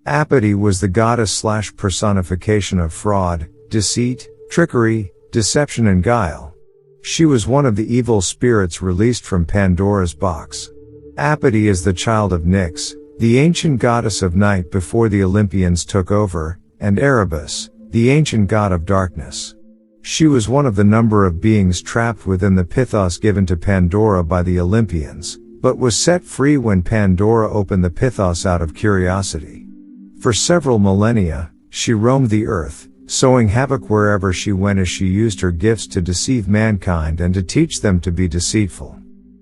Apate was the goddess/personification of fraud, deceit, trickery, deception and guile. She was one of the evil spirits released from Pandora's box. Apate is the child of Nyx, the ancient goddess of night before the Olympians took over, and Erebus, the ancient god of darkness. She was one of the number of beings trapped within the Pythos given to Pandora by the Olympians, but was set free when Pandora opened the Pythos out of curiosity. For several millennia, she roamed the earth, sowing havoc wherever she went as she used her gifts to deceive mankind and to teach them to be deceitful.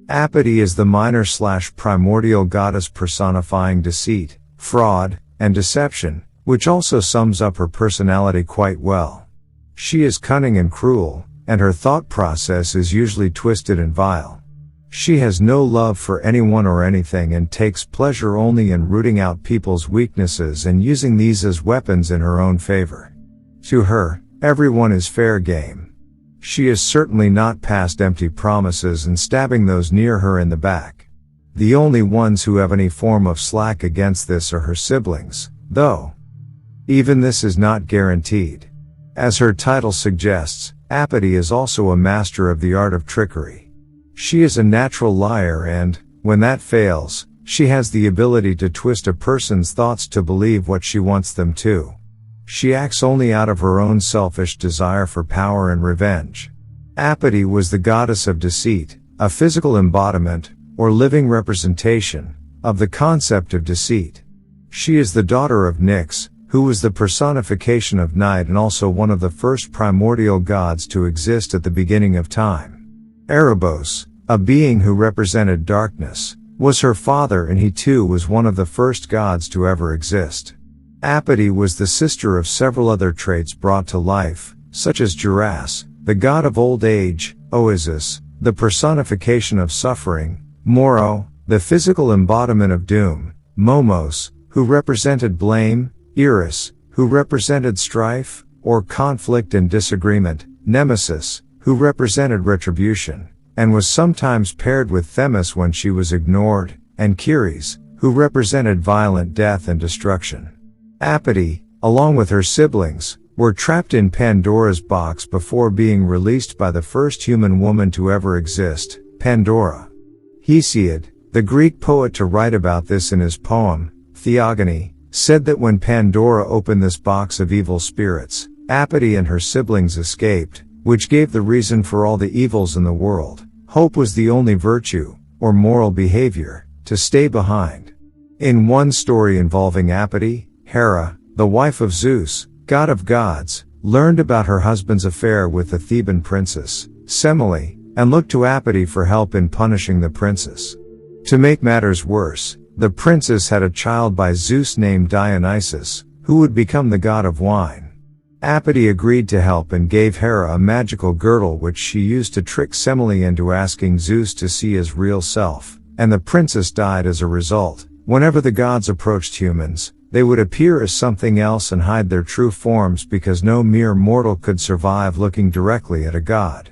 Apate is the minor/primordial goddess personifying deceit, fraud, and deception, which also sums up her personality quite well. She is cunning and cruel, and her thought process is usually twisted and vile. She has no love for anyone or anything and takes pleasure only in rooting out people's weaknesses and using these as weapons in her own favor. To her, everyone is fair game. She is certainly not past empty promises and stabbing those near her in the back. The only ones who have any form of slack against this are her siblings, though even this is not guaranteed. As her title suggests, Apate is also a master of the art of trickery. She is a natural liar and, when that fails, she has the ability to twist a person's thoughts to believe what she wants them to. She acts only out of her own selfish desire for power and revenge. Apate was the goddess of deceit, a physical embodiment, or living representation, of the concept of deceit. She is the daughter of Nyx, who was the personification of night and also one of the first primordial gods to exist at the beginning of time. Erebos, a being who represented darkness, was her father and he too was one of the first gods to ever exist. Apate was the sister of several other traits brought to life, such as Geras, the god of old age, Oasis, the personification of suffering, Moro, the physical embodiment of doom, Momos, who represented blame, Eris, who represented strife, or conflict and disagreement, Nemesis, who represented retribution, and was sometimes paired with Themis when she was ignored, and Ceres, who represented violent death and destruction. Apate, along with her siblings, were trapped in Pandora's box before being released by the first human woman to ever exist, Pandora. Hesiod, the Greek poet to write about this in his poem, Theogony, said that when Pandora opened this box of evil spirits, Apate and her siblings escaped, which gave the reason for all the evils in the world. Hope was the only virtue, or moral behavior, to stay behind. In one story involving Apate, Hera, the wife of Zeus, god of gods, learned about her husband's affair with the Theban princess, Semele, and looked to Apate for help in punishing the princess. To make matters worse, the princess had a child by Zeus named Dionysus, who would become the god of wine. Apate agreed to help and gave Hera a magical girdle which she used to trick Semele into asking Zeus to see his real self, and the princess died as a result. Whenever the gods approached humans, they would appear as something else and hide their true forms because no mere mortal could survive looking directly at a god.